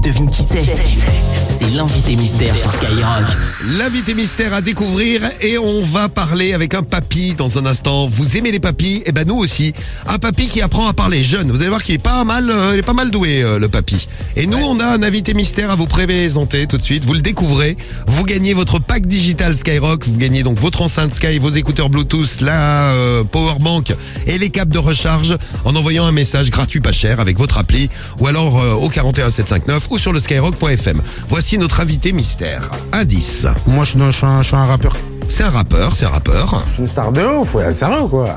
Devine qui c'est? C'est l'invité mystère sur Skyrock. L'invité mystère à découvrir et on va parler avec un papy dans un instant. Vous aimez les papys? Eh ben nous aussi. Un papy qui apprend à parler jeune. Vous allez voir qu'il est pas mal, doué le papy. Et nous on a un invité mystère à vous présenter tout de suite. Vous le découvrez. Vous gagnez votre pack digital Skyrock. Vous gagnez donc votre enceinte Sky, vos écouteurs Bluetooth, la powerbank et les câbles de recharge en envoyant un message gratuit pas cher avec votre appli ou alors au 41759 ou sur le skyrock.fm. Voici notre invité mystère. Indice. Moi, je suis un rappeur. C'est un rappeur. Je suis une star de ouf, ouais, sérieux, quoi.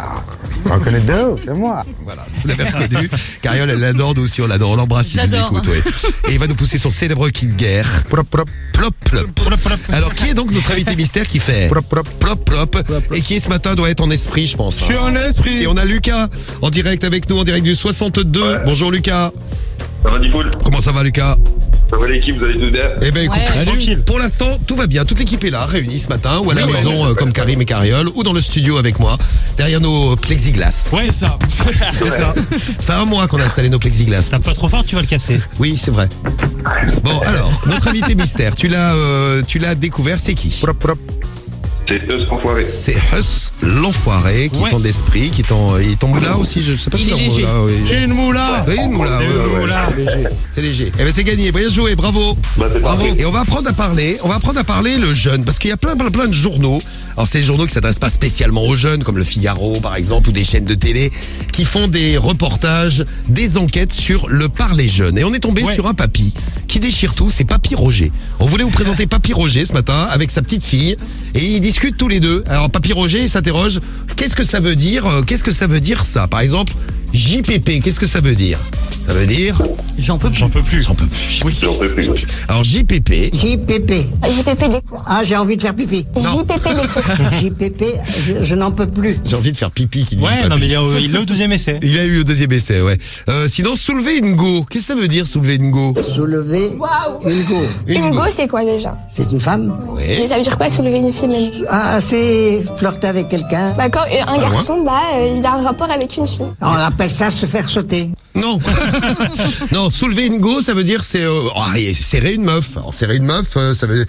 On va connaître de ouf, c'est moi. Voilà, vous l'avez reconnu. Cariole, elle l'adore, nous aussi on l'adore. On l'embrasse s'il nous écoute, ouais. Et il va nous pousser son célébre kit de guerre. Prop, prop. Plop, plop. Alors, qui est donc notre invité mystère qui fait Prop, prop. plop, plop, et qui ce matin doit être en esprit, je pense. Je suis en esprit. Et on a Lucas en direct avec nous, en direct du 62. Ouais. Bonjour Lucas. Ça va, Dipoul? Comment ça va Lucas? Ça va l'équipe, vous allez tous bien? Eh ben écoute, tranquille. Pour l'instant, tout va bien. Toute l'équipe est là, réunie ce matin, ou à la maison, comme Karim et Cariole, ou dans le studio avec moi, derrière nos plexiglas. Ouais, ça. C'est ça. Ça fait un mois qu'on a installé nos plexiglas. T'as pas trop fort, tu vas le casser. Oui, c'est vrai. Bon, alors, notre invité mystère, tu l'as découvert, c'est qui? Prop, prop. C'est Huss Enfoiré. C'est Huss l'enfoiré qui est en d'esprit, qui est en moula aussi, je sais pas si Il est c'est en léger. moula. Oui. J'ai une moula. Oui, une moula. C'est léger. Eh ben c'est gagné, bien joué, bravo. Bah, c'est parfait. Et on va apprendre à parler le jeune, parce qu'il y a plein de journaux. Alors c'est des journaux qui s'adressent pas spécialement aux jeunes, comme le Figaro par exemple, ou des chaînes de télé, qui font des reportages, des enquêtes sur le parler jeune. Et on est tombé sur un papy qui déchire tout, c'est Papy Roger. On voulait vous présenter Papy Roger ce matin avec sa petite fille, et ils discutent tous les deux. Alors Papy Roger il s'interroge, qu'est-ce que ça veut dire ça? Par exemple, JPP, qu'est-ce que ça veut dire? Ça veut dire J'en peux plus. Oui. J'en peux plus. Alors JPP. JPP. JPP des cours. Ah, j'ai envie de faire pipi. JPP des cours. JPP, je n'en peux plus. J'ai envie de faire pipi qui dit Ouais, papy. non, mais il l'a au deuxième essai. Il a eu le deuxième essai, ouais. Sinon, soulever une go. Qu'est-ce que ça veut dire, soulever une go? Soulever Waouh. une go. Une go, c'est quoi déjà? C'est une femme? Mais Ouais. ça veut dire quoi soulever une fille même? Ah, c'est flirter avec quelqu'un. Bah quand un garçon, il a un rapport avec une fille. On appelle ça se faire sauter. Non. Non, soulever une go, ça veut dire c'est serrer une meuf. Alors, serrer une meuf, ça veut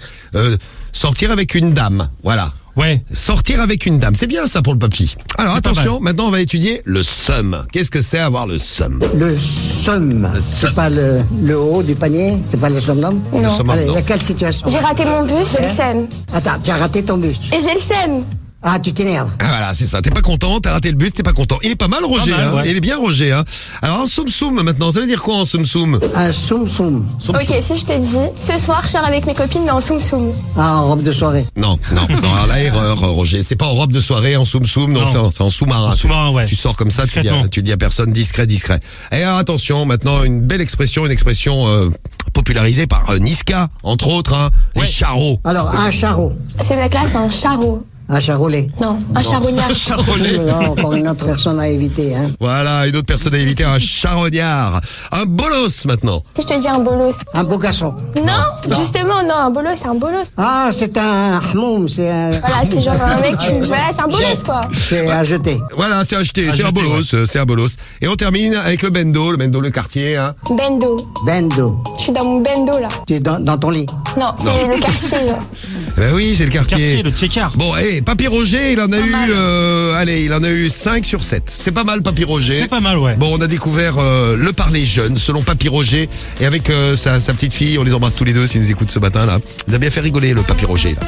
sortir avec une dame. Voilà. Ouais. Sortir avec une dame, c'est bien ça pour le papy. Alors C'est pas attention, maintenant on va étudier le seum. Qu'est-ce que c'est avoir le seum? Le somme. C'est pas le haut du panier? C'est pas le summum? Non. summum, Allez, il non. y a quelle situation? J'ai raté mon bus, j'ai le seum. Attends, tu as raté ton bus. Et j'ai le seum. Ah, tu t'énerves. Ah, voilà, c'est ça. T'es pas content, t'as raté le bus, t'es pas content. Il est pas mal, Roger. Pas mal, hein. ouais. Il est bien, Roger. Hein. Alors, un soum-soum maintenant, ça veut dire quoi, un soum-soum? Un soum-soum. Ok, si je te dis, ce soir, je sors avec mes copines, mais en soum-soum. Ah, en robe de soirée. Non. Alors là, erreur, Roger. C'est pas en robe de soirée, en soum-soum, non, Non. c'est en sous-marin. En sous-marin, ouais. Tu sors comme ça, Discrètement. tu dis à personne, discret. Et alors, attention, maintenant, une expression popularisée par Niska, entre autres, hein, les charros. Alors, un charreau. Ce mec-là, c'est un charreau. Un charolais. Non, un charognard. Non, encore une autre personne à éviter, hein. Voilà, une autre personne à éviter, un charognard. Un bolos, maintenant. Si je te dis un bolos. Un beau garçon. Non, justement, non, un bolos, c'est un bolos. Ah, c'est un hmoum, c'est un... Voilà, c'est genre un mec, voilà, c'est un bolos, quoi. C'est à jeter. Voilà, c'est acheté, c'est un jeter, bolos, c'est un bolos. Et on termine avec le bendo, le quartier, hein. Bendo. Bendo. Je suis dans mon bendo, là. Tu es dans ton lit. Non, c'est le quartier, là. Ben oui, c'est le quartier. Quartier, le tchécard. Bon, Papy Roger, il en a eu 5 sur 7. C'est pas mal, Papy Roger. C'est pas mal, ouais. Bon, on a découvert le parler jeune, selon Papy Roger, et avec sa petite fille, on les embrasse tous les deux s'ils nous écoutent ce matin, là. Il a bien fait rigoler, le Papy Roger, là.